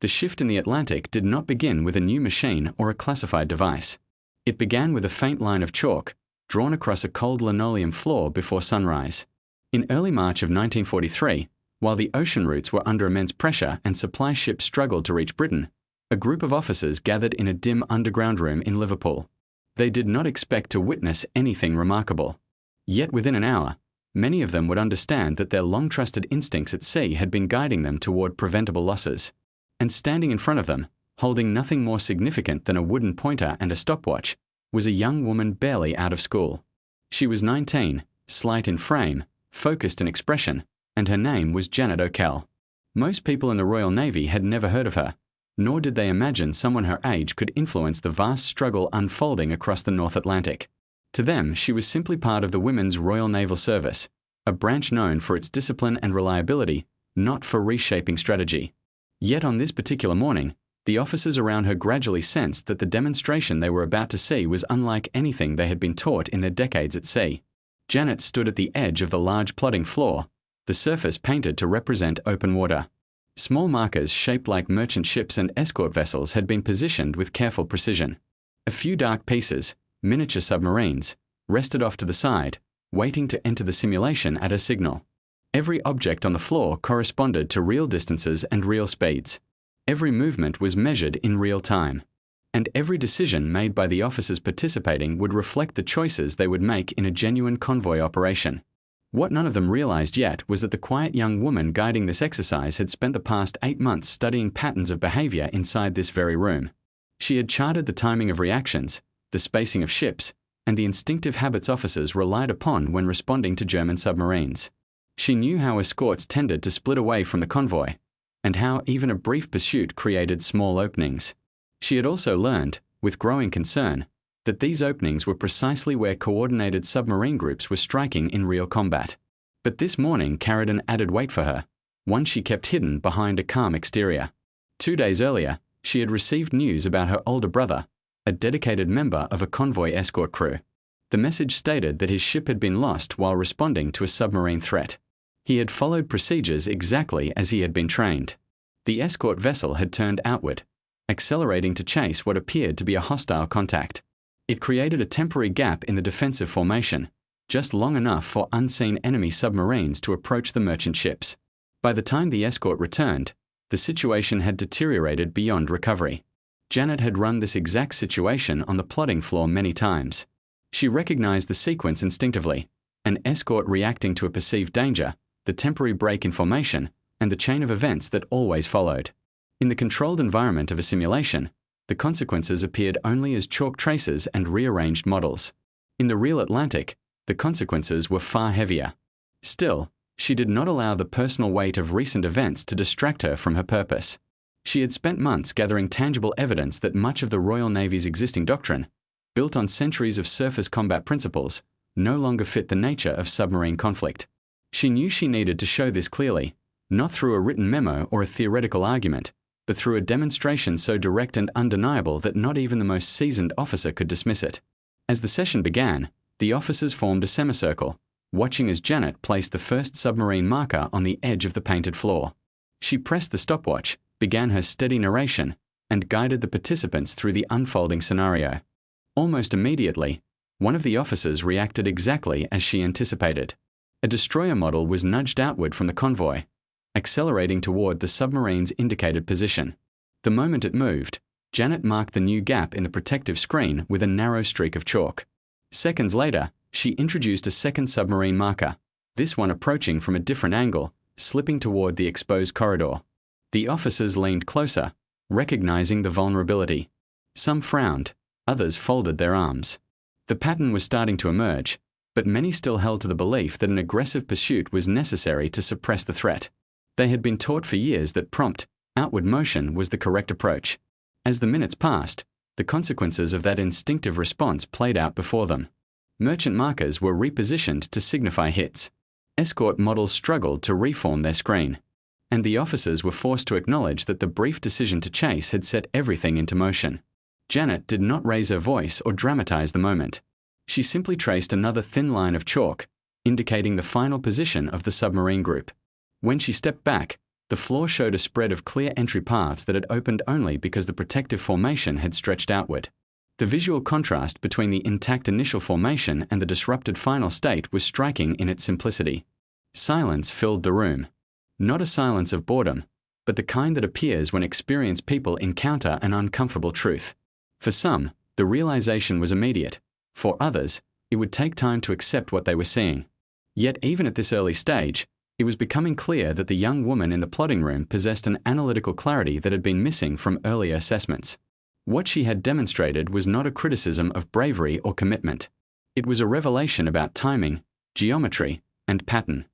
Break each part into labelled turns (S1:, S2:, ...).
S1: The shift in the Atlantic did not begin with a new machine or a classified device. It began with a faint line of chalk, drawn across a cold linoleum floor before sunrise. In early March of 1943, while the ocean routes were under immense pressure and supply ships struggled to reach Britain, a group of officers gathered in a dim underground room in Liverpool. They did not expect to witness anything remarkable. Yet within an hour, many of them would understand that their long-trusted instincts at sea had been guiding them toward preventable losses. And standing in front of them, holding nothing more significant than a wooden pointer and a stopwatch, was a young woman barely out of school. She was 19, slight in frame, focused in expression, and her name was Janet O'Kell. Most people in the Royal Navy had never heard of her, nor did they imagine someone her age could influence the vast struggle unfolding across the North Atlantic. To them, she was simply part of the Women's Royal Naval Service, a branch known for its discipline and reliability, not for reshaping strategy. Yet on this particular morning, the officers around her gradually sensed that the demonstration they were about to see was unlike anything they had been taught in their decades at sea. Janet stood at the edge of the large plodding floor, the surface painted to represent open water. Small markers shaped like merchant ships and escort vessels had been positioned with careful precision. A few dark pieces, miniature submarines, rested off to the side, waiting to enter the simulation at a signal. Every object on the floor corresponded to real distances and real speeds. Every movement was measured in real time. And every decision made by the officers participating would reflect the choices they would make in a genuine convoy operation. What none of them realized yet was that the quiet young woman guiding this exercise had spent the past 8 months studying patterns of behavior inside this very room. She had charted the timing of reactions, the spacing of ships, and the instinctive habits officers relied upon when responding to German submarines. She knew how escorts tended to split away from the convoy, and how even a brief pursuit created small openings. She had also learned, with growing concern, that these openings were precisely where coordinated submarine groups were striking in real combat. But this morning carried an added weight for her, one she kept hidden behind a calm exterior. 2 days earlier, she had received news about her older brother, a dedicated member of a convoy escort crew. The message stated that his ship had been lost while responding to a submarine threat. He had followed procedures exactly as he had been trained. The escort vessel had turned outward, accelerating to chase what appeared to be a hostile contact. It created a temporary gap in the defensive formation, just long enough for unseen enemy submarines to approach the merchant ships. By the time the escort returned, the situation had deteriorated beyond recovery. Janet had run this exact situation on the plodding floor many times. She recognized the sequence instinctively: an escort reacting to a perceived danger, the temporary break in formation, and the chain of events that always followed. In the controlled environment of a simulation, the consequences appeared only as chalk traces and rearranged models. In the real Atlantic, the consequences were far heavier. Still, she did not allow the personal weight of recent events to distract her from her purpose. She had spent months gathering tangible evidence that much of the Royal Navy's existing doctrine, built on centuries of surface combat principles, no longer fit the nature of submarine conflict. She knew she needed to show this clearly, not through a written memo or a theoretical argument, but through a demonstration so direct and undeniable that not even the most seasoned officer could dismiss it. As the session began, the officers formed a semicircle, watching as Janet placed the first submarine marker on the edge of the painted floor. She pressed the stopwatch, began her steady narration, and guided the participants through the unfolding scenario. Almost immediately, one of the officers reacted exactly as she anticipated. A destroyer model was nudged outward from the convoy, accelerating toward the submarine's indicated position. The moment it moved, Janet marked the new gap in the protective screen with a narrow streak of chalk. Seconds later, she introduced a second submarine marker, this one approaching from a different angle, slipping toward the exposed corridor. The officers leaned closer, recognizing the vulnerability. Some frowned, others folded their arms. The pattern was starting to emerge, but many still held to the belief that an aggressive pursuit was necessary to suppress the threat. They had been taught for years that prompt, outward motion was the correct approach. As the minutes passed, the consequences of that instinctive response played out before them. Merchant markers were repositioned to signify hits. Escort models struggled to reform their screen. And the officers were forced to acknowledge that the brief decision to chase had set everything into motion. Janet did not raise her voice or dramatize the moment. She simply traced another thin line of chalk, indicating the final position of the submarine group. When she stepped back, The floor showed a spread of clear entry paths that had opened only because the protective formation had stretched outward. The visual contrast between the intact initial formation and the disrupted final state was striking in its simplicity. Silence filled the room. Not a silence of boredom, but the kind that appears when experienced people encounter an uncomfortable truth. For some, the realization was immediate. For others, it would take time to accept what they were seeing. Yet even at this early stage, it was becoming clear that the young woman in the plotting room possessed an analytical clarity that had been missing from earlier assessments. What she had demonstrated was not a criticism of bravery or commitment. It was a revelation about timing, geometry, and pattern.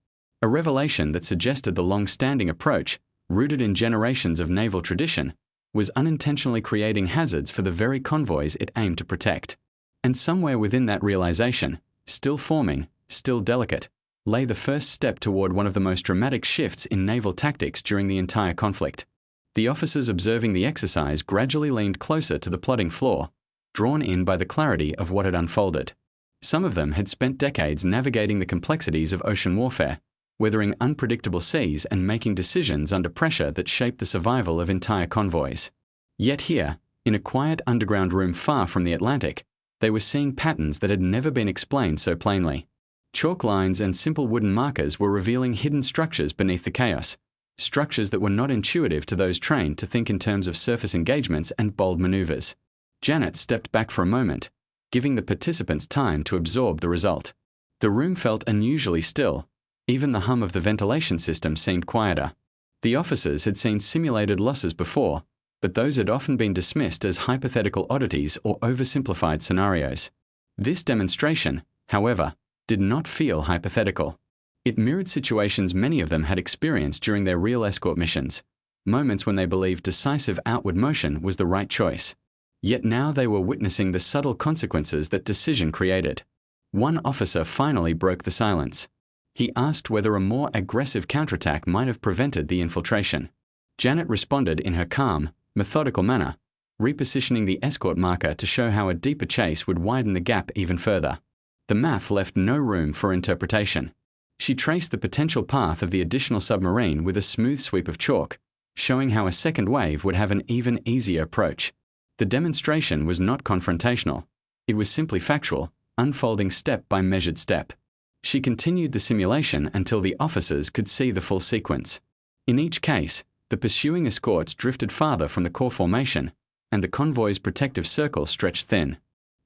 S1: A revelation that suggested the long-standing approach, rooted in generations of naval tradition, was unintentionally creating hazards for the very convoys it aimed to protect. And somewhere within that realization, still forming, still delicate, lay the first step toward one of the most dramatic shifts in naval tactics during the entire conflict. The officers observing the exercise gradually leaned closer to the plotting floor, drawn in by the clarity of what had unfolded. Some of them had spent decades navigating the complexities of ocean warfare, weathering unpredictable seas and making decisions under pressure that shaped the survival of entire convoys. Yet here, in a quiet underground room far from the Atlantic, they were seeing patterns that had never been explained so plainly. Chalk lines and simple wooden markers were revealing hidden structures beneath the chaos, structures that were not intuitive to those trained to think in terms of surface engagements and bold maneuvers. Janet stepped back for a moment, giving the participants time to absorb the result. The room felt unusually still. Even the hum of the ventilation system seemed quieter. The officers had seen simulated losses before, but those had often been dismissed as hypothetical oddities or oversimplified scenarios. This demonstration, however, did not feel hypothetical. It mirrored situations many of them had experienced during their real escort missions, moments when they believed decisive outward motion was the right choice. Yet now they were witnessing the subtle consequences that decision created. One officer finally broke the silence. He asked whether a more aggressive counterattack might have prevented the infiltration. Janet responded in her calm, methodical manner, repositioning the escort marker to show how a deeper chase would widen the gap even further. The math left no room for interpretation. She traced the potential path of the additional submarine with a smooth sweep of chalk, showing how a second wave would have an even easier approach. The demonstration was not confrontational. It was simply factual, unfolding step by measured step. She continued the simulation until the officers could see the full sequence. In each case, the pursuing escorts drifted farther from the core formation, and the convoy's protective circle stretched thin.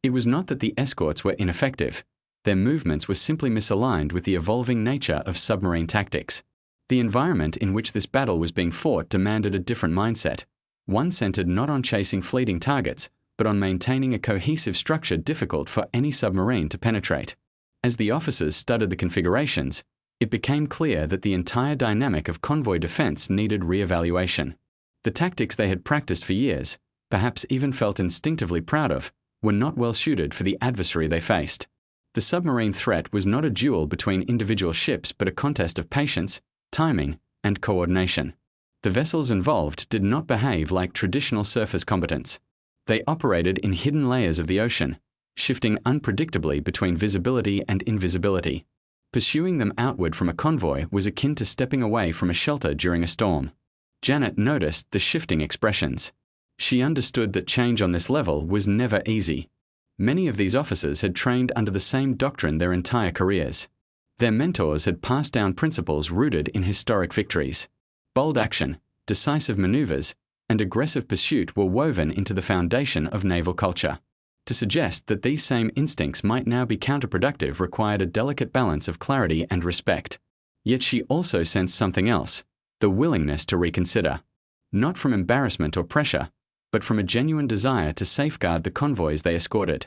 S1: It was not that the escorts were ineffective. Their movements were simply misaligned with the evolving nature of submarine tactics. The environment in which this battle was being fought demanded a different mindset, one centered not on chasing fleeting targets, but on maintaining a cohesive structure difficult for any submarine to penetrate. As the officers studied the configurations, it became clear that the entire dynamic of convoy defense needed re-evaluation. The tactics they had practiced for years, perhaps even felt instinctively proud of, were not well suited for the adversary they faced. The submarine threat was not a duel between individual ships but a contest of patience, timing, and coordination. The vessels involved did not behave like traditional surface combatants. They operated in hidden layers of the ocean, shifting unpredictably between visibility and invisibility. Pursuing them outward from a convoy was akin to stepping away from a shelter during a storm. Janet noticed the shifting expressions. She understood that change on this level was never easy. Many of these officers had trained under the same doctrine their entire careers. Their mentors had passed down principles rooted in historic victories. Bold action, decisive maneuvers, and aggressive pursuit were woven into the foundation of naval culture. To suggest that these same instincts might now be counterproductive required a delicate balance of clarity and respect. Yet she also sensed something else, the willingness to reconsider. Not from embarrassment or pressure, but from a genuine desire to safeguard the convoys they escorted.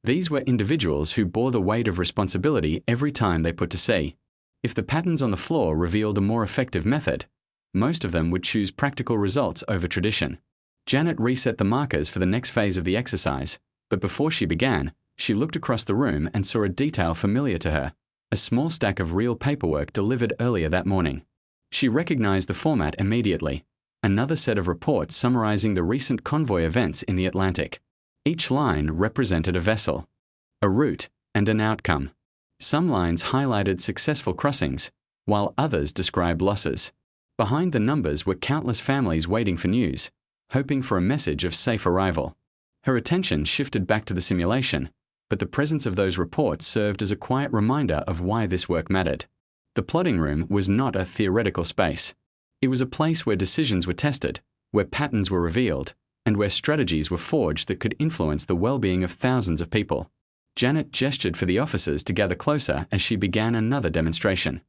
S1: These were individuals who bore the weight of responsibility every time they put to sea. If the patterns on the floor revealed a more effective method, most of them would choose practical results over tradition. Janet reset the markers for the next phase of the exercise, but before she began, she looked across the room and saw a detail familiar to her, a small stack of real paperwork delivered earlier that morning. She recognized the format immediately, another set of reports summarizing the recent convoy events in the Atlantic. Each line represented a vessel, a route, and an outcome. Some lines highlighted successful crossings, while others described losses. Behind the numbers were countless families waiting for news, hoping for a message of safe arrival. Her attention shifted back to the simulation, but the presence of those reports served as a quiet reminder of why this work mattered. The plotting room was not a theoretical space. It was a place where decisions were tested, where patterns were revealed, and where strategies were forged that could influence the well-being of thousands of people. Janet gestured for the officers to gather closer as she began another demonstration.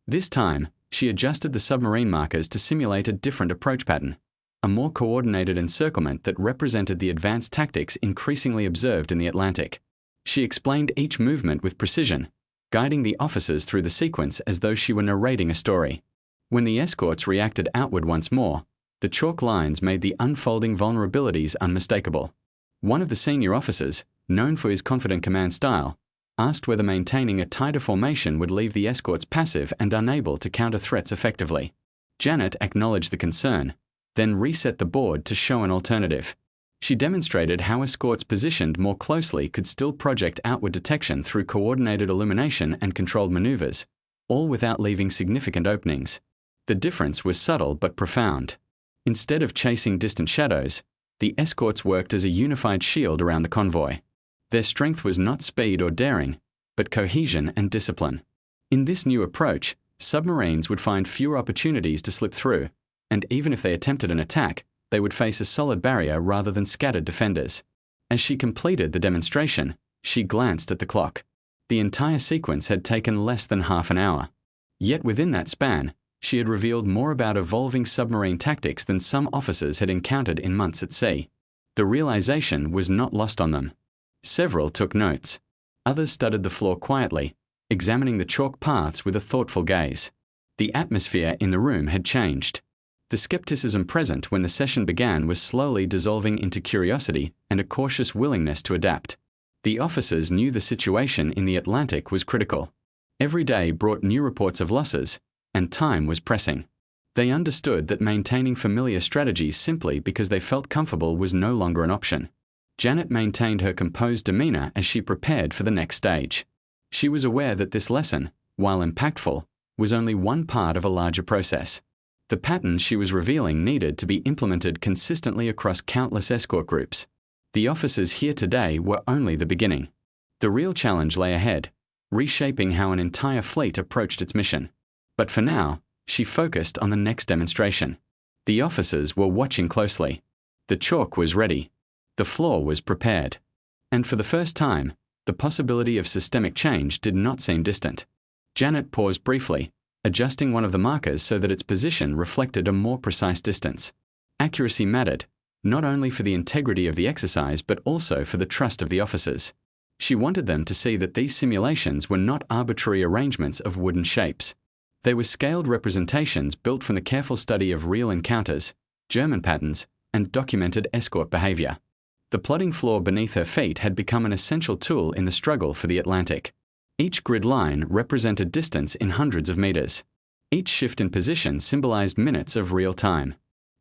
S1: This time, she adjusted the submarine markers to simulate a different approach pattern, a more coordinated encirclement that represented the advanced tactics increasingly observed in the Atlantic. She explained each movement with precision, guiding the officers through the sequence as though she were narrating a story. When the escorts reacted outward once more, the chalk lines made the unfolding vulnerabilities unmistakable. One of the senior officers, known for his confident command style, asked whether maintaining a tighter formation would leave the escorts passive and unable to counter threats effectively. Janet acknowledged the concern, then reset the board to show an alternative. She demonstrated how escorts positioned more closely could still project outward detection through coordinated illumination and controlled maneuvers, all without leaving significant openings. The difference was subtle but profound. Instead of chasing distant shadows, the escorts worked as a unified shield around the convoy. Their strength was not speed or daring, but cohesion and discipline. In this new approach, submarines would find fewer opportunities to slip through, and even if they attempted an attack, they would face a solid barrier rather than scattered defenders. As she completed the demonstration, she glanced at the clock. The entire sequence had taken less than half an hour. Yet within that span, she had revealed more about evolving submarine tactics than some officers had encountered in months at sea. The realization was not lost on them. Several took notes. Others studied the floor quietly, examining the chalk paths with a thoughtful gaze. The atmosphere in the room had changed. The skepticism present when the session began was slowly dissolving into curiosity and a cautious willingness to adapt. The officers knew the situation in the Atlantic was critical. Every day brought new reports of losses, and time was pressing. They understood that maintaining familiar strategies simply because they felt comfortable was no longer an option. Janet maintained her composed demeanor as she prepared for the next stage. She was aware that this lesson, while impactful, was only one part of a larger process. The patterns she was revealing needed to be implemented consistently across countless escort groups. The officers here today were only the beginning. The real challenge lay ahead, reshaping how an entire fleet approached its mission. But for now, she focused on the next demonstration. The officers were watching closely. The chalk was ready. The floor was prepared. And for the first time, the possibility of systemic change did not seem distant. Janet paused briefly, adjusting one of the markers so that its position reflected a more precise distance. Accuracy mattered, not only for the integrity of the exercise but also for the trust of the officers. She wanted them to see that these simulations were not arbitrary arrangements of wooden shapes. They were scaled representations built from the careful study of real encounters, German patterns, and documented escort behavior. The plotting floor beneath her feet had become an essential tool in the struggle for the Atlantic. Each grid line represented distance in hundreds of meters. Each shift in position symbolized minutes of real time.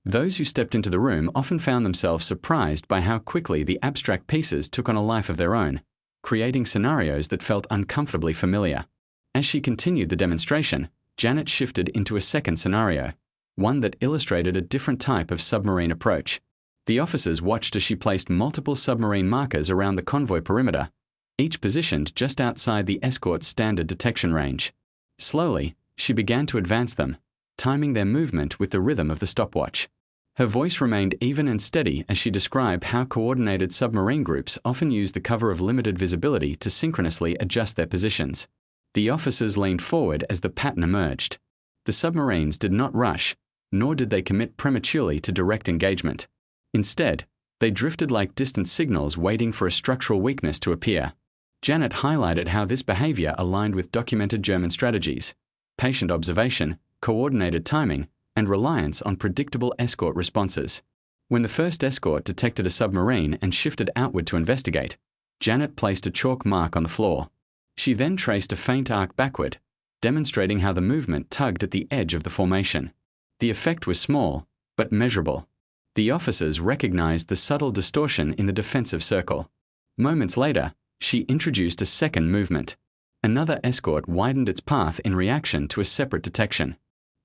S1: Those who stepped into the room often found themselves surprised by how quickly the abstract pieces took on a life of their own, creating scenarios that felt uncomfortably familiar. As she continued the demonstration, Janet shifted into a second scenario, one that illustrated a different type of submarine approach. The officers watched as she placed multiple submarine markers around the convoy perimeter, each positioned just outside the escort's standard detection range. Slowly, she began to advance them, timing their movement with the rhythm of the stopwatch. Her voice remained even and steady as she described how coordinated submarine groups often use the cover of limited visibility to synchronously adjust their positions. The officers leaned forward as the pattern emerged. The submarines did not rush, nor did they commit prematurely to direct engagement. Instead, they drifted like distant signals waiting for a structural weakness to appear. Janet highlighted how this behavior aligned with documented German strategies: patient observation, coordinated timing, and reliance on predictable escort responses. When the first escort detected a submarine and shifted outward to investigate, Janet placed a chalk mark on the floor. She then traced a faint arc backward, demonstrating how the movement tugged at the edge of the formation. The effect was small, but measurable. The officers recognized the subtle distortion in the defensive circle. Moments later, she introduced a second movement. Another escort widened its path in reaction to a separate detection.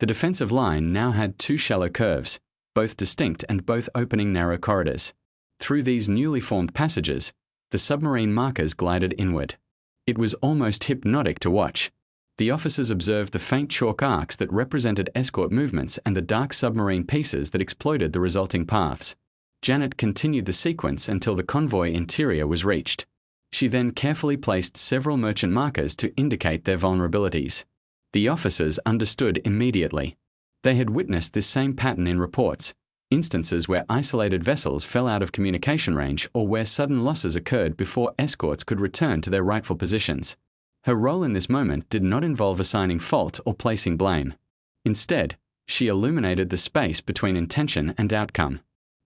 S1: The defensive line now had two shallow curves, both distinct and both opening narrow corridors. Through these newly formed passages, the submarine markers glided inward. It was almost hypnotic to watch. The officers observed the faint chalk arcs that represented escort movements and the dark submarine pieces that exploited the resulting paths. Janet continued the sequence until the convoy interior was reached. She then carefully placed several merchant markers to indicate their vulnerabilities. The officers understood immediately. They had witnessed this same pattern in reports, instances where isolated vessels fell out of communication range or where sudden losses occurred before escorts could return to their rightful positions. Her role in this moment did not involve assigning fault or placing blame. Instead, she illuminated the space between intention and outcome.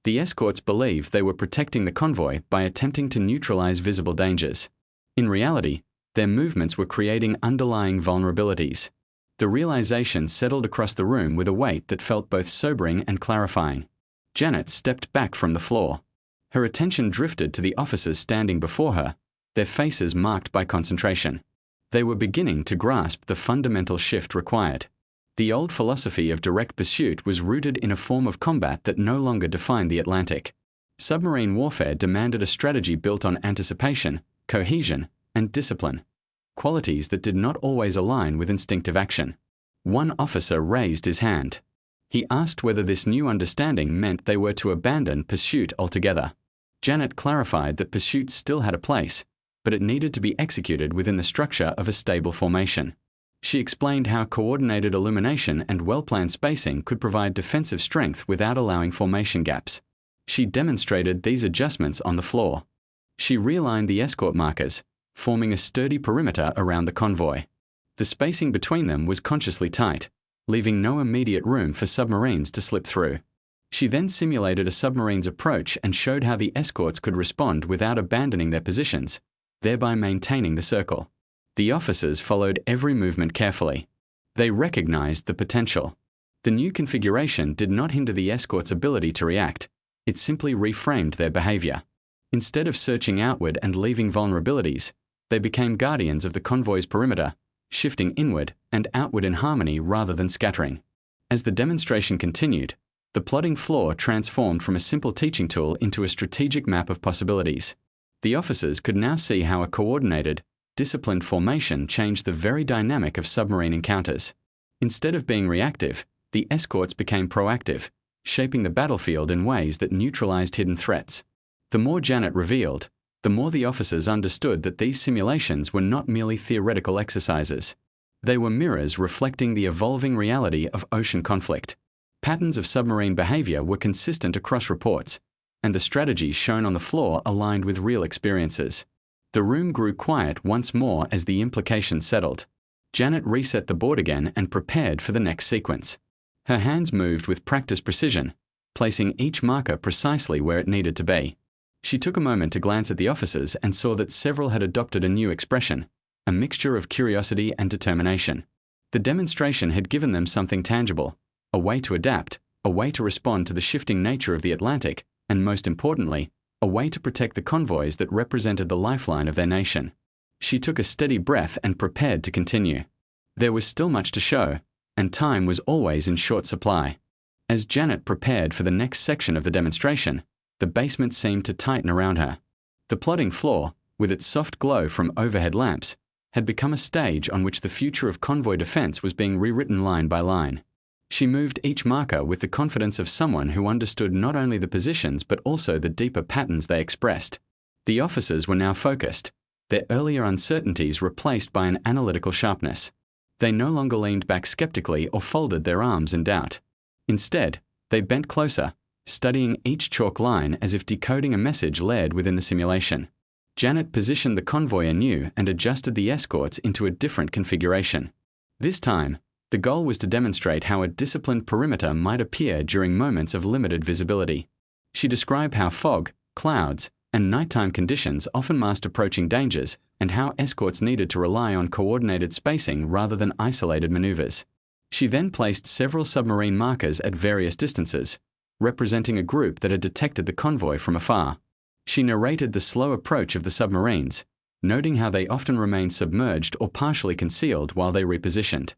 S1: The escorts believed they were protecting the convoy by attempting to neutralize visible dangers. In reality, their movements were creating underlying vulnerabilities. The realization settled across the room with a weight that felt both sobering and clarifying. Janet stepped back from the floor. Her attention drifted to the officers standing before her, their faces marked by concentration. They were beginning to grasp the fundamental shift required. The old philosophy of direct pursuit was rooted in a form of combat that no longer defined the Atlantic. Submarine warfare demanded a strategy built on anticipation, cohesion, and discipline, qualities that did not always align with instinctive action. One officer raised his hand. He asked whether this new understanding meant they were to abandon pursuit altogether. Janet clarified that pursuit still had a place, but it needed to be executed within the structure of a stable formation. She explained how coordinated illumination and well-planned spacing could provide defensive strength without allowing formation gaps. She demonstrated these adjustments on the floor. She realigned the escort markers, forming a sturdy perimeter around the convoy. The spacing between them was consciously tight, leaving no immediate room for submarines to slip through. She then simulated a submarine's approach and showed how the escorts could respond without abandoning their positions, thereby maintaining the circle. The officers followed every movement carefully. They recognized the potential. The new configuration did not hinder the escort's ability to react. It simply reframed their behavior. Instead of searching outward and leaving vulnerabilities, they became guardians of the convoy's perimeter, shifting inward and outward in harmony rather than scattering. As the demonstration continued, the plotting floor transformed from a simple teaching tool into a strategic map of possibilities. The officers could now see how a coordinated, disciplined formation changed the very dynamic of submarine encounters. Instead of being reactive, the escorts became proactive, shaping the battlefield in ways that neutralized hidden threats. The more Janet revealed, the more the officers understood that these simulations were not merely theoretical exercises. They were mirrors reflecting the evolving reality of ocean conflict. Patterns of submarine behavior were consistent across reports, and the strategies shown on the floor aligned with real experiences. The room grew quiet once more as the implications settled. Janet reset the board again and prepared for the next sequence. Her hands moved with practiced precision, placing each marker precisely where it needed to be. She took a moment to glance at the officers and saw that several had adopted a new expression, a mixture of curiosity and determination. The demonstration had given them something tangible, a way to adapt, a way to respond to the shifting nature of the Atlantic, and most importantly, a way to protect the convoys that represented the lifeline of their nation. She took a steady breath and prepared to continue. There was still much to show, and time was always in short supply. As Janet prepared for the next section of the demonstration, the basement seemed to tighten around her. The plotting floor, with its soft glow from overhead lamps, had become a stage on which the future of convoy defense was being rewritten line by line. She moved each marker with the confidence of someone who understood not only the positions but also the deeper patterns they expressed. The officers were now focused, their earlier uncertainties replaced by an analytical sharpness. They no longer leaned back skeptically or folded their arms in doubt. Instead, they bent closer, studying each chalk line as if decoding a message layered within the simulation. Janet positioned the convoy anew and adjusted the escorts into a different configuration. This time, the goal was to demonstrate how a disciplined perimeter might appear during moments of limited visibility. She described how fog, clouds, and nighttime conditions often masked approaching dangers and how escorts needed to rely on coordinated spacing rather than isolated maneuvers. She then placed several submarine markers at various distances, representing a group that had detected the convoy from afar. She narrated the slow approach of the submarines, noting how they often remained submerged or partially concealed while they repositioned.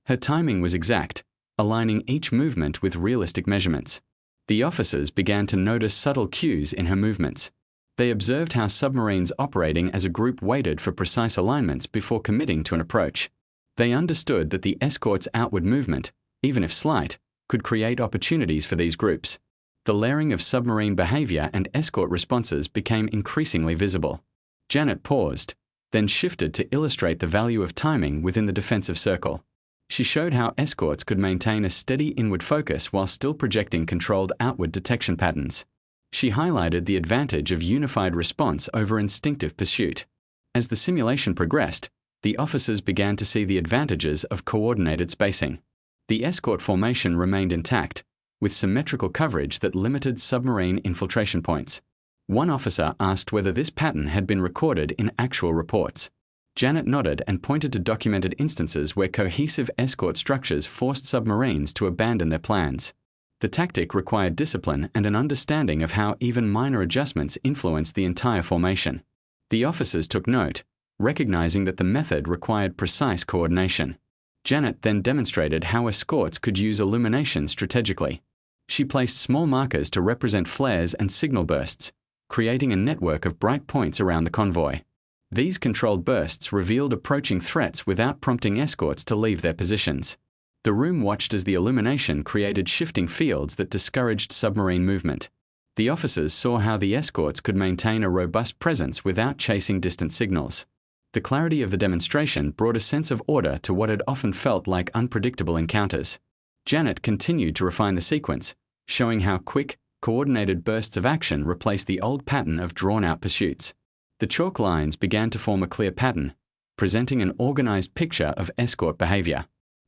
S1: Her timing was exact, aligning each movement with realistic measurements. The officers began to notice subtle cues in her movements. They observed how submarines operating as a group waited for precise alignments before committing to an approach. They understood that the escort's outward movement, even if slight, could create opportunities for these groups. The layering of submarine behavior and escort responses became increasingly visible. Janet paused, then shifted to illustrate the value of timing within the defensive circle. She showed how escorts could maintain a steady inward focus while still projecting controlled outward detection patterns. She highlighted the advantage of unified response over instinctive pursuit. As the simulation progressed, the officers began to see the advantages of coordinated spacing. The escort formation remained intact, with symmetrical coverage that limited submarine infiltration points. One officer asked whether this pattern had been recorded in actual reports. Janet nodded and pointed to documented instances where cohesive escort structures forced submarines to abandon their plans. The tactic required discipline and an understanding of how even minor adjustments influenced the entire formation. The officers took note, recognizing that the method required precise coordination. Janet then demonstrated how escorts could use illumination strategically. She placed small markers to represent flares and signal bursts, creating a network of bright points around the convoy. These controlled bursts revealed approaching threats without prompting escorts to leave their positions. The room watched as the illumination created shifting fields that discouraged submarine movement. The officers saw how the escorts could maintain a robust presence without chasing distant signals. The clarity of the demonstration brought a sense of order to what had often felt like unpredictable encounters. Janet continued to refine the sequence, showing how quick, coordinated bursts of action replaced the old pattern of drawn-out pursuits. The chalk lines began to form a clear pattern, presenting an organized picture of escort behavior.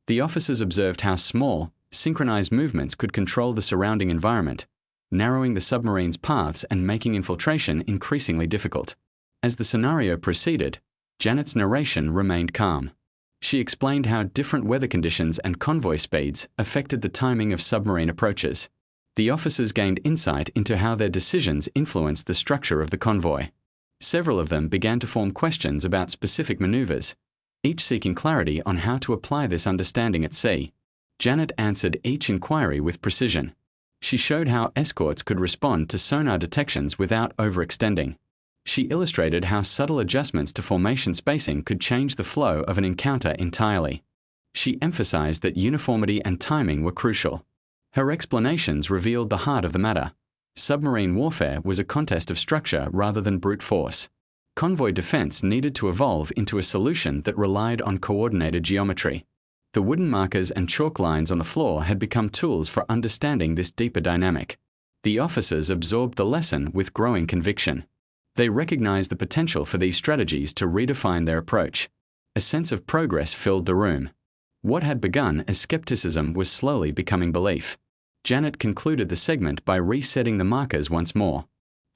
S1: The officers observed how small, synchronized movements could control the surrounding environment, narrowing the submarine's paths and making infiltration increasingly difficult. As the scenario proceeded, Janet's narration remained calm. She explained how different weather conditions and convoy speeds affected the timing of submarine approaches. The officers gained insight into how their decisions influenced the structure of the convoy. Several of them began to form questions about specific maneuvers, each seeking clarity on how to apply this understanding at sea. Janet answered each inquiry with precision. She showed how escorts could respond to sonar detections without overextending. She illustrated how subtle adjustments to formation spacing could change the flow of an encounter entirely. She emphasized that uniformity and timing were crucial. Her explanations revealed the heart of the matter. Submarine warfare was a contest of structure rather than brute force. Convoy defense needed to evolve into a solution that relied on coordinated geometry. The wooden markers and chalk lines on the floor had become tools for understanding this deeper dynamic. The officers absorbed the lesson with growing conviction. They recognized the potential for these strategies to redefine their approach. A sense of progress filled the room. What had begun as skepticism was slowly becoming belief. Janet concluded the segment by resetting the markers once more.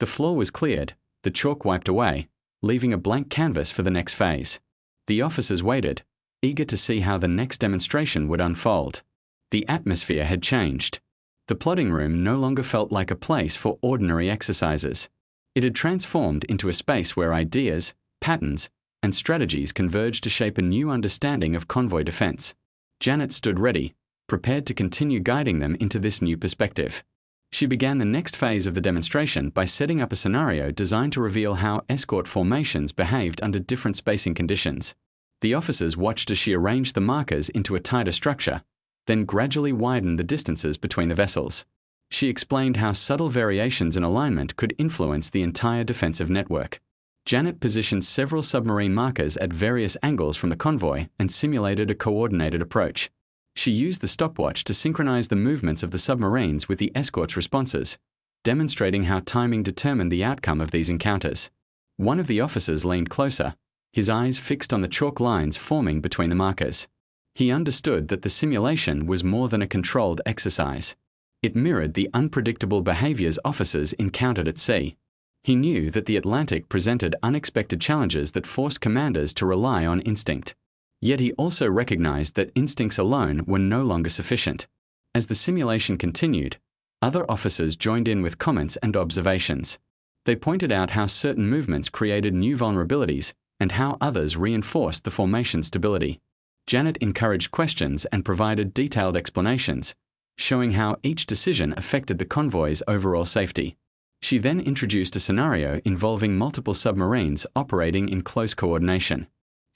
S1: The floor was cleared, the chalk wiped away, leaving a blank canvas for the next phase. The officers waited, eager to see how the next demonstration would unfold. The atmosphere had changed. The plotting room no longer felt like a place for ordinary exercises. It had transformed into a space where ideas, patterns, and strategies converged to shape a new understanding of convoy defense. Janet stood ready, prepared to continue guiding them into this new perspective. She began the next phase of the demonstration by setting up a scenario designed to reveal how escort formations behaved under different spacing conditions. The officers watched as she arranged the markers into a tighter structure, then gradually widened the distances between the vessels. She explained how subtle variations in alignment could influence the entire defensive network. Janet positioned several submarine markers at various angles from the convoy and simulated a coordinated approach. She used the stopwatch to synchronize the movements of the submarines with the escort's responses, demonstrating how timing determined the outcome of these encounters. One of the officers leaned closer, his eyes fixed on the chalk lines forming between the markers. He understood that the simulation was more than a controlled exercise. It mirrored the unpredictable behaviors officers encountered at sea. He knew that the Atlantic presented unexpected challenges that forced commanders to rely on instinct. Yet he also recognized that instincts alone were no longer sufficient. As the simulation continued, other officers joined in with comments and observations. They pointed out how certain movements created new vulnerabilities and how others reinforced the formation stability. Janet encouraged questions and provided detailed explanations, showing how each decision affected the convoy's overall safety. She then introduced a scenario involving multiple submarines operating in close coordination.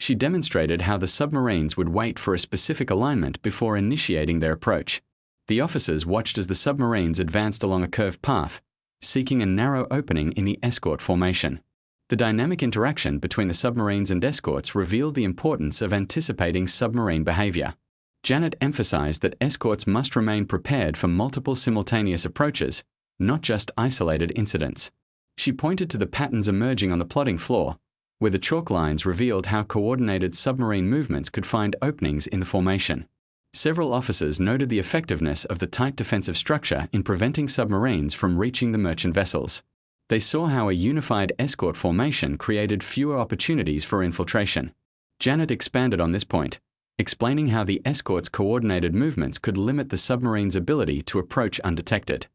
S1: She demonstrated how the submarines would wait for a specific alignment before initiating their approach. The officers watched as the submarines advanced along a curved path, seeking a narrow opening in the escort formation. The dynamic interaction between the submarines and escorts revealed the importance of anticipating submarine behavior. Janet emphasized that escorts must remain prepared for multiple simultaneous approaches, not just isolated incidents. She pointed to the patterns emerging on the plotting floor, where the chalk lines revealed how coordinated submarine movements could find openings in the formation. Several officers noted the effectiveness of the tight defensive structure in preventing submarines from reaching the merchant vessels. They saw how a unified escort formation created fewer opportunities for infiltration. Janet expanded on this point, explaining how the escort's coordinated movements could limit the submarine's ability to approach undetected.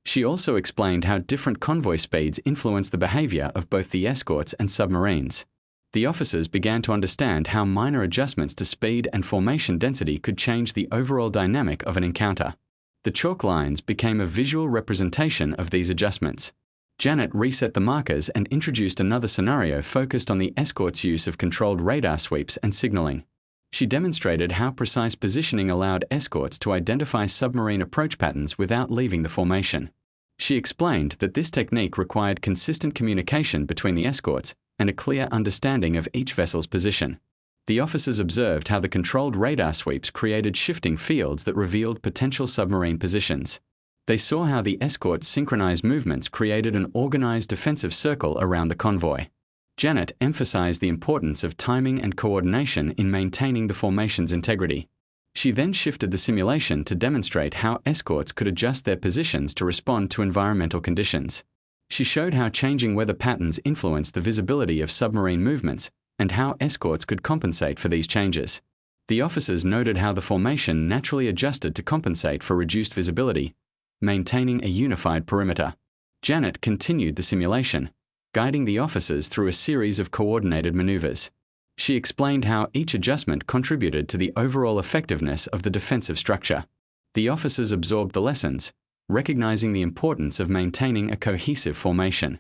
S1: She also explained how different convoy speeds influence the behavior of both the escorts and submarines. The officers began to understand how minor adjustments to speed and formation density could change the overall dynamic of an encounter. The chalk lines became a visual representation of these adjustments. Janet reset the markers and introduced another scenario focused on the escort's use of controlled radar sweeps and signaling. She demonstrated how precise positioning allowed escorts to identify submarine approach patterns without leaving the formation. She explained that this technique required consistent communication between the escorts and a clear understanding of each vessel's position. The officers observed how the controlled radar sweeps created shifting fields that revealed potential submarine positions. They saw how the escort's synchronized movements created an organized defensive circle around the convoy. Janet emphasized the importance of timing and coordination in maintaining the formation's integrity. She then shifted the simulation to demonstrate how escorts could adjust their positions to respond to environmental conditions. She showed how changing weather patterns influenced the visibility of submarine movements and how escorts could compensate for these changes. The officers noted how the formation naturally adjusted to compensate for reduced visibility, maintaining a unified perimeter. Janet continued the simulation, guiding the officers through a series of coordinated maneuvers. She explained how each adjustment contributed to the overall effectiveness of the defensive structure. The officers absorbed the lessons, recognizing the importance of maintaining a cohesive formation.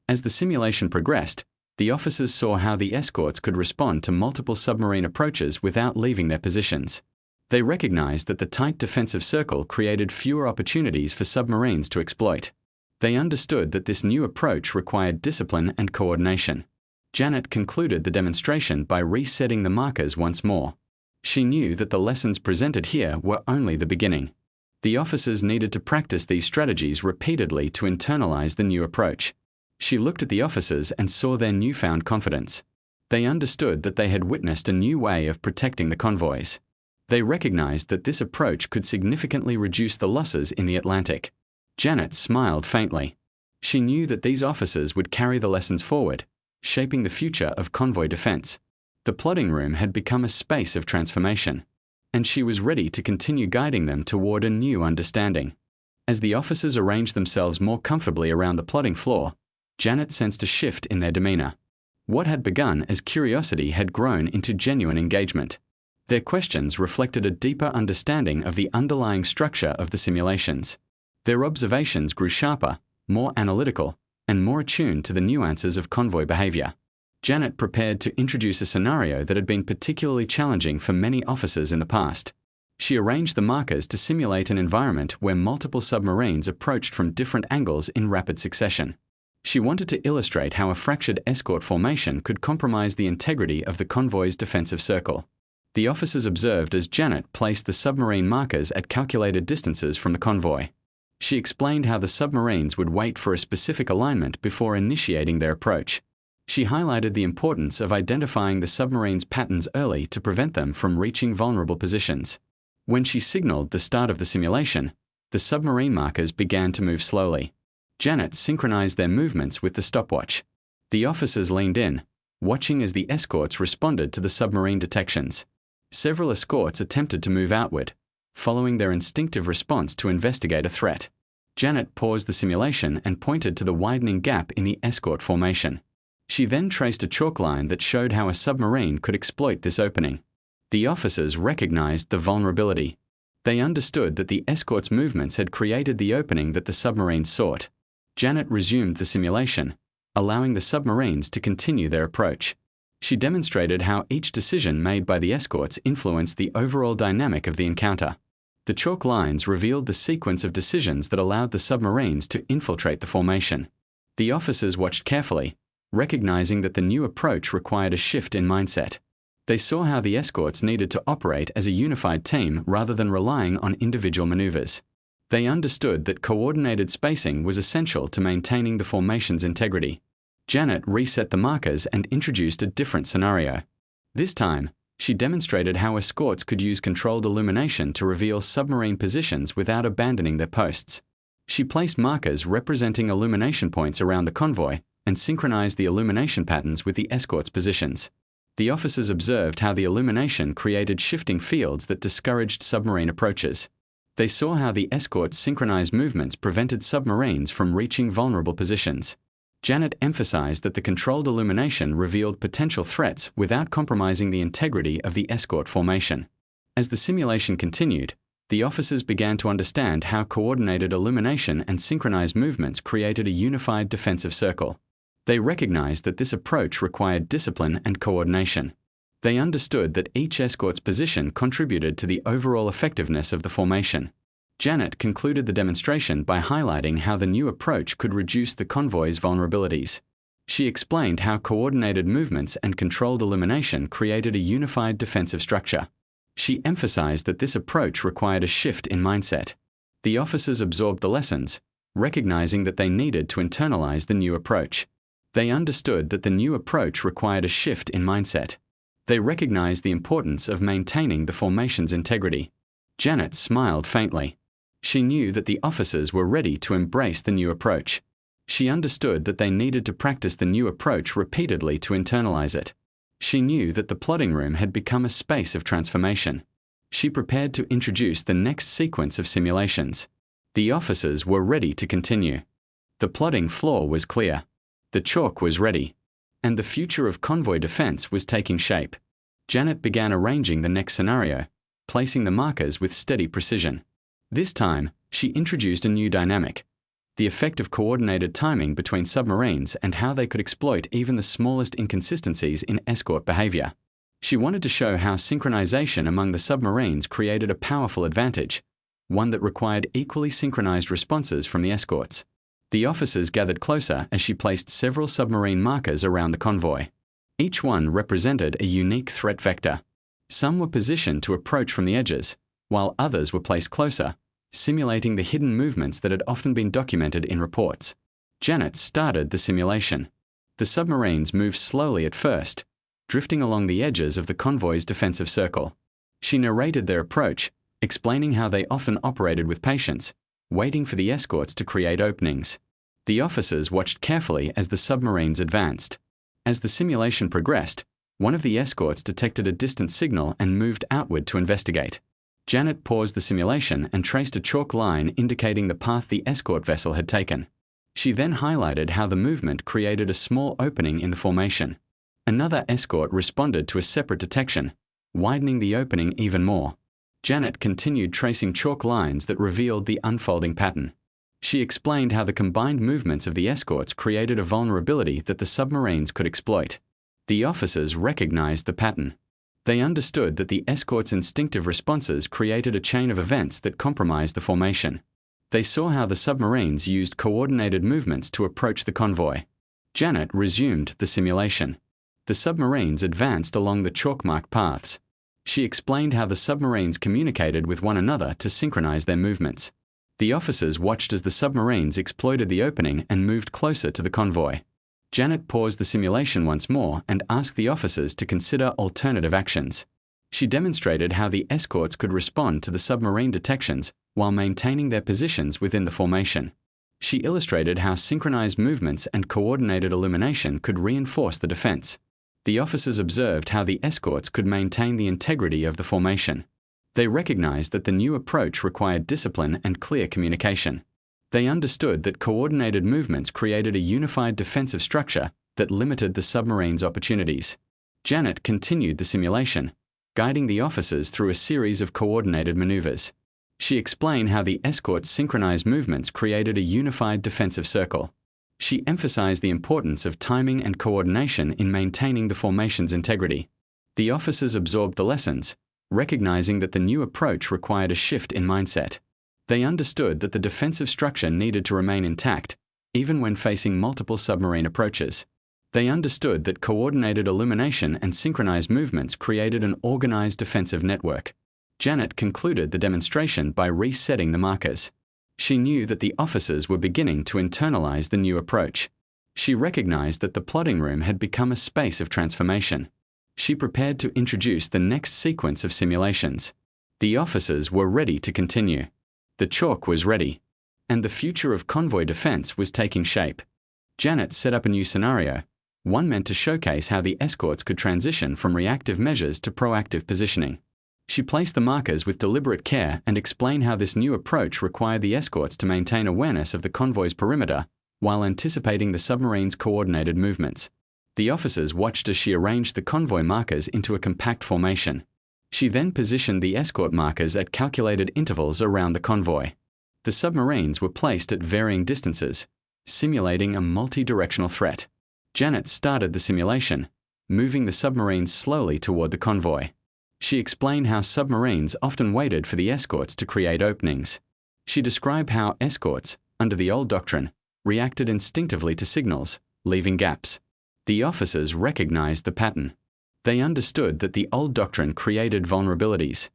S1: As the simulation progressed, the officers saw how the escorts could respond to multiple submarine approaches without leaving their positions. They recognized that the tight defensive circle created fewer opportunities for submarines to exploit. They understood that this new approach required discipline and coordination. Janet concluded the demonstration by resetting the markers once more. She knew that the lessons presented here were only the beginning. The officers needed to practice these strategies repeatedly to internalize the new approach. She looked at the officers and saw their newfound confidence. They understood that they had witnessed a new way of protecting the convoys. They recognized that this approach could significantly reduce the losses in the Atlantic. Janet smiled faintly. She knew that these officers would carry the lessons forward, shaping the future of convoy defense. The plotting room had become a space of transformation, and she was ready to continue guiding them toward a new understanding. As the officers arranged themselves more comfortably around the plotting floor, Janet sensed a shift in their demeanor. What had begun as curiosity had grown into genuine engagement. Their questions reflected a deeper understanding of the underlying structure of the simulations. Their observations grew sharper, more analytical, and more attuned to the nuances of convoy behavior. Janet prepared to introduce a scenario that had been particularly challenging for many officers in the past. She arranged the markers to simulate an environment where multiple submarines approached from different angles in rapid succession. She wanted to illustrate how a fractured escort formation could compromise the integrity of the convoy's defensive circle. The officers observed as Janet placed the submarine markers at calculated distances from the convoy. She explained how the submarines would wait for a specific alignment before initiating their approach. She highlighted the importance of identifying the submarine's patterns early to prevent them from reaching vulnerable positions. When she signaled the start of the simulation, the submarine markers began to move slowly. Janet synchronized their movements with the stopwatch. The officers leaned in, watching as the escorts responded to the submarine detections. Several escorts attempted to move outward, following their instinctive response to investigate a threat. Janet paused the simulation and pointed to the widening gap in the escort formation. She then traced a chalk line that showed how a submarine could exploit this opening. The officers recognized the vulnerability. They understood that the escort's movements had created the opening that the submarines sought. Janet resumed the simulation, allowing the submarines to continue their approach. She demonstrated how each decision made by the escorts influenced the overall dynamic of the encounter. The chalk lines revealed the sequence of decisions that allowed the submarines to infiltrate the formation. The officers watched carefully, recognizing that the new approach required a shift in mindset. They saw how the escorts needed to operate as a unified team rather than relying on individual maneuvers. They understood that coordinated spacing was essential to maintaining the formation's integrity. Janet reset the markers and introduced a different scenario. This time, she demonstrated how escorts could use controlled illumination to reveal submarine positions without abandoning their posts. She placed markers representing illumination points around the convoy and synchronized the illumination patterns with the escort's positions. The officers observed how the illumination created shifting fields that discouraged submarine approaches. They saw how the escort's synchronized movements prevented submarines from reaching vulnerable positions. Janet emphasized that the controlled illumination revealed potential threats without compromising the integrity of the escort formation. As the simulation continued, the officers began to understand how coordinated illumination and synchronized movements created a unified defensive circle. They recognized that this approach required discipline and coordination. They understood that each escort's position contributed to the overall effectiveness of the formation. Janet concluded the demonstration by highlighting how the new approach could reduce the convoy's vulnerabilities. She explained how coordinated movements and controlled illumination created a unified defensive structure. She emphasized that this approach required a shift in mindset. The officers absorbed the lessons, recognizing that they needed to internalize the new approach. They understood that the new approach required a shift in mindset. They recognized the importance of maintaining the formation's integrity. Janet smiled faintly. She knew that the officers were ready to embrace the new approach. She understood that they needed to practice the new approach repeatedly to internalize it. She knew that the plotting room had become a space of transformation. She prepared to introduce the next sequence of simulations. The officers were ready to continue. The plotting floor was clear. The chalk was ready. And the future of convoy defense was taking shape. Janet began arranging the next scenario, placing the markers with steady precision. This time, she introduced a new dynamic: the effect of coordinated timing between submarines and how they could exploit even the smallest inconsistencies in escort behavior. She wanted to show how synchronization among the submarines created a powerful advantage, one that required equally synchronized responses from the escorts. The officers gathered closer as she placed several submarine markers around the convoy. Each one represented a unique threat vector. Some were positioned to approach from the edges, while others were placed closer, simulating the hidden movements that had often been documented in reports. Janet started the simulation. The submarines moved slowly at first, drifting along the edges of the convoy's defensive circle. She narrated their approach, explaining how they often operated with patience, waiting for the escorts to create openings. The officers watched carefully as the submarines advanced. As the simulation progressed, one of the escorts detected a distant signal and moved outward to investigate. Janet paused the simulation and traced a chalk line indicating the path the escort vessel had taken. She then highlighted how the movement created a small opening in the formation. Another escort responded to a separate detection, widening the opening even more. Janet continued tracing chalk lines that revealed the unfolding pattern. She explained how the combined movements of the escorts created a vulnerability that the submarines could exploit. The officers recognized the pattern. They understood that the escort's instinctive responses created a chain of events that compromised the formation. They saw how the submarines used coordinated movements to approach the convoy. Janet resumed the simulation. The submarines advanced along the chalk-marked paths. She explained how the submarines communicated with one another to synchronize their movements. The officers watched as the submarines exploited the opening and moved closer to the convoy. Janet paused the simulation once more and asked the officers to consider alternative actions. She demonstrated how the escorts could respond to the submarine detections while maintaining their positions within the formation. She illustrated how synchronized movements and coordinated illumination could reinforce the defense. The officers observed how the escorts could maintain the integrity of the formation. They recognized that the new approach required discipline and clear communication. They understood that coordinated movements created a unified defensive structure that limited the submarine's opportunities. Janet continued the simulation, guiding the officers through a series of coordinated maneuvers. She explained how the escort's synchronized movements created a unified defensive circle. She emphasized the importance of timing and coordination in maintaining the formation's integrity. The officers absorbed the lessons, recognizing that the new approach required a shift in mindset. They understood that the defensive structure needed to remain intact, even when facing multiple submarine approaches. They understood that coordinated illumination and synchronized movements created an organized defensive network. Janet concluded the demonstration by resetting the markers. She knew that the officers were beginning to internalize the new approach. She recognized that the plotting room had become a space of transformation. She prepared to introduce the next sequence of simulations. The officers were ready to continue. The chalk was ready, and the future of convoy defense was taking shape. Janet set up a new scenario, one meant to showcase how the escorts could transition from reactive measures to proactive positioning. She placed the markers with deliberate care and explained how this new approach required the escorts to maintain awareness of the convoy's perimeter while anticipating the submarine's coordinated movements. The officers watched as she arranged the convoy markers into a compact formation. She then positioned the escort markers at calculated intervals around the convoy. The submarines were placed at varying distances, simulating a multi-directional threat. Janet started the simulation, moving the submarines slowly toward the convoy. She explained how submarines often waited for the escorts to create openings. She described how escorts, under the old doctrine, reacted instinctively to signals, leaving gaps. The officers recognized the pattern. They understood that the old doctrine created vulnerabilities.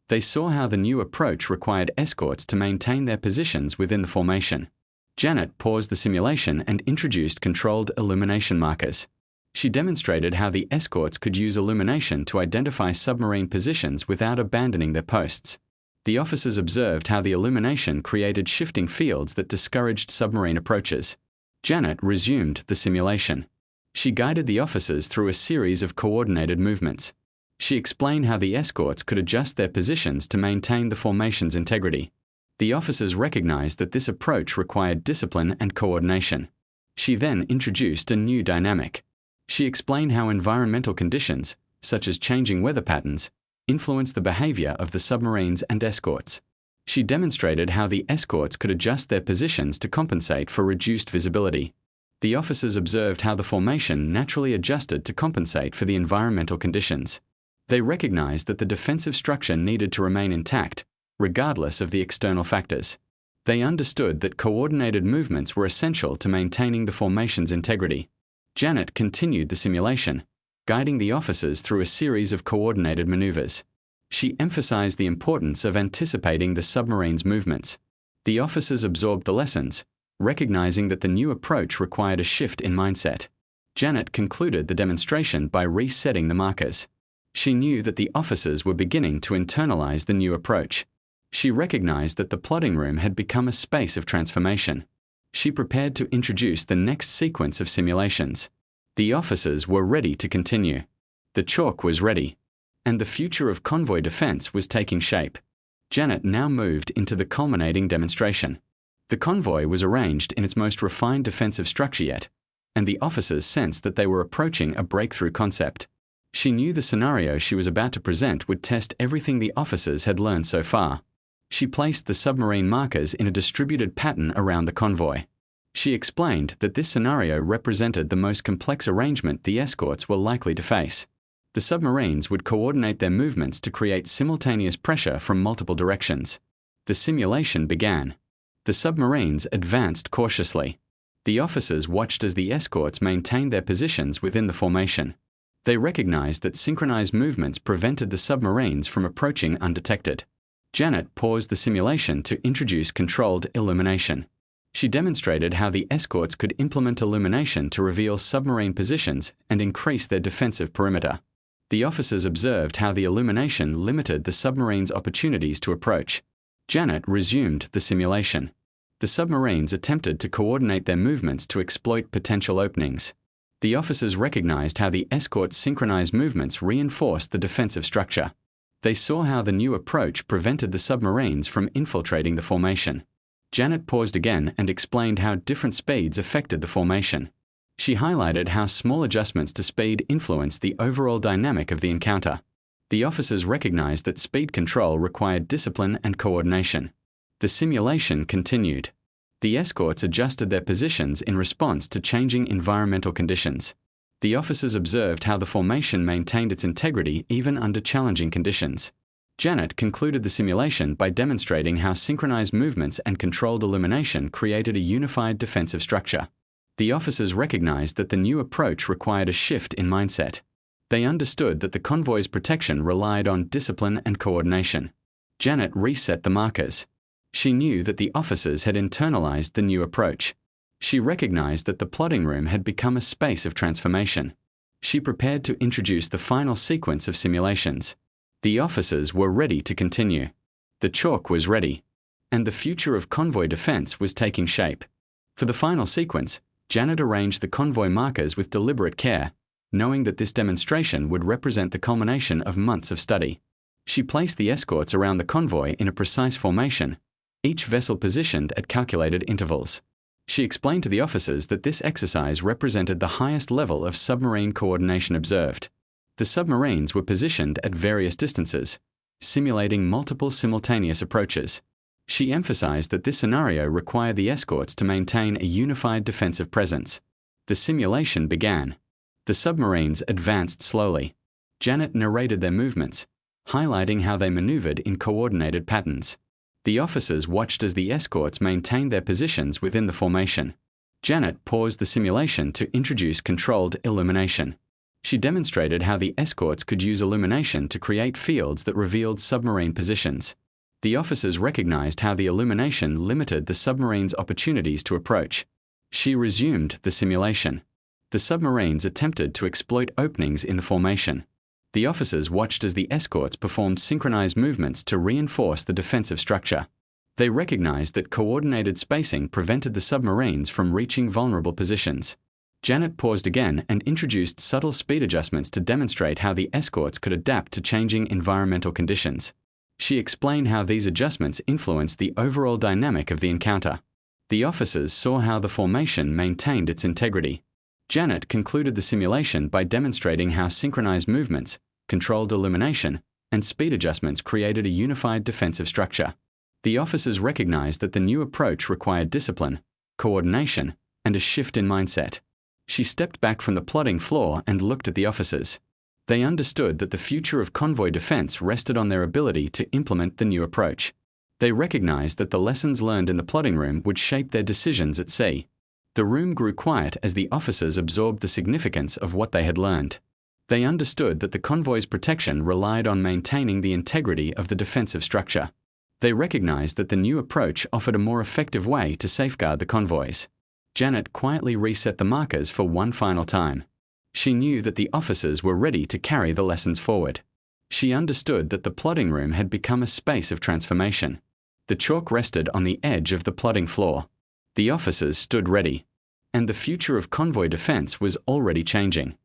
S1: They saw how the new approach required escorts to maintain their positions within the formation. Janet paused the simulation and introduced controlled illumination markers. She demonstrated how the escorts could use illumination to identify submarine positions without abandoning their posts. The officers observed how the illumination created shifting fields that discouraged submarine approaches. Janet resumed the simulation. She guided the officers through a series of coordinated movements. She explained how the escorts could adjust their positions to maintain the formation's integrity. The officers recognized that this approach required discipline and coordination. She then introduced a new dynamic. She explained how environmental conditions, such as changing weather patterns, influence the behavior of the submarines and escorts. She demonstrated how the escorts could adjust their positions to compensate for reduced visibility. The officers observed how the formation naturally adjusted to compensate for the environmental conditions. They recognized that the defensive structure needed to remain intact, regardless of the external factors. They understood that coordinated movements were essential to maintaining the formation's integrity. Janet continued the simulation, guiding the officers through a series of coordinated maneuvers. She emphasized the importance of anticipating the submarine's movements. The officers absorbed the lessons, recognizing that the new approach required a shift in mindset. Janet concluded the demonstration by resetting the markers. She knew that the officers were beginning to internalize the new approach. She recognized that the plotting room had become a space of transformation. She prepared to introduce the next sequence of simulations. The officers were ready to continue. The chalk was ready, and the future of convoy defense was taking shape. Janet now moved into the culminating demonstration. The convoy was arranged in its most refined defensive structure yet, and the officers sensed that they were approaching a breakthrough concept. She knew the scenario she was about to present would test everything the officers had learned so far. She placed the submarine markers in a distributed pattern around the convoy. She explained that this scenario represented the most complex arrangement the escorts were likely to face. The submarines would coordinate their movements to create simultaneous pressure from multiple directions. The simulation began. The submarines advanced cautiously. The officers watched as the escorts maintained their positions within the formation. They recognized that synchronized movements prevented the submarines from approaching undetected. Janet paused the simulation to introduce controlled illumination. She demonstrated how the escorts could implement illumination to reveal submarine positions and increase their defensive perimeter. The officers observed how the illumination limited the submarines' opportunities to approach. Janet resumed the simulation. The submarines attempted to coordinate their movements to exploit potential openings. The officers recognized how the escort's synchronized movements reinforced the defensive structure. They saw how the new approach prevented the submarines from infiltrating the formation. Janet paused again and explained how different speeds affected the formation. She highlighted how small adjustments to speed influenced the overall dynamic of the encounter. The officers recognized that speed control required discipline and coordination. The simulation continued. The escorts adjusted their positions in response to changing environmental conditions. The officers observed how the formation maintained its integrity even under challenging conditions. Janet concluded the simulation by demonstrating how synchronized movements and controlled illumination created a unified defensive structure. The officers recognized that the new approach required a shift in mindset. They understood that the convoy's protection relied on discipline and coordination. Janet reset the markers. She knew that the officers had internalized the new approach. She recognized that the plotting room had become a space of transformation. She prepared to introduce the final sequence of simulations. The officers were ready to continue. The chalk was ready. And the future of convoy defense was taking shape. For the final sequence, Janet arranged the convoy markers with deliberate care, knowing that this demonstration would represent the culmination of months of study. She placed the escorts around the convoy in a precise formation, each vessel positioned at calculated intervals. She explained to the officers that this exercise represented the highest level of submarine coordination observed. The submarines were positioned at various distances, simulating multiple simultaneous approaches. She emphasized that this scenario required the escorts to maintain a unified defensive presence. The simulation began. The submarines advanced slowly. Janet narrated their movements, highlighting how they maneuvered in coordinated patterns. The officers watched as the escorts maintained their positions within the formation. Janet paused the simulation to introduce controlled illumination. She demonstrated how the escorts could use illumination to create fields that revealed submarine positions. The officers recognized how the illumination limited the submarine's opportunities to approach. She resumed the simulation. The submarines attempted to exploit openings in the formation. The officers watched as the escorts performed synchronized movements to reinforce the defensive structure. They recognized that coordinated spacing prevented the submarines from reaching vulnerable positions. Janet paused again and introduced subtle speed adjustments to demonstrate how the escorts could adapt to changing environmental conditions. She explained how these adjustments influenced the overall dynamic of the encounter. The officers saw how the formation maintained its integrity. Janet concluded the simulation by demonstrating how synchronized movements, controlled illumination, and speed adjustments created a unified defensive structure. The officers recognized that the new approach required discipline, coordination, and a shift in mindset. She stepped back from the plotting floor and looked at the officers. They understood that the future of convoy defense rested on their ability to implement the new approach. They recognized that the lessons learned in the plotting room would shape their decisions at sea. The room grew quiet as the officers absorbed the significance of what they had learned. They understood that the convoy's protection relied on maintaining the integrity of the defensive structure. They recognized that the new approach offered a more effective way to safeguard the convoys. Janet quietly reset the markers for one final time. She knew that the officers were ready to carry the lessons forward. She understood that the plotting room had become a space of transformation. The chalk rested on the edge of the plotting floor. The officers stood ready. And the future of convoy defense was already changing.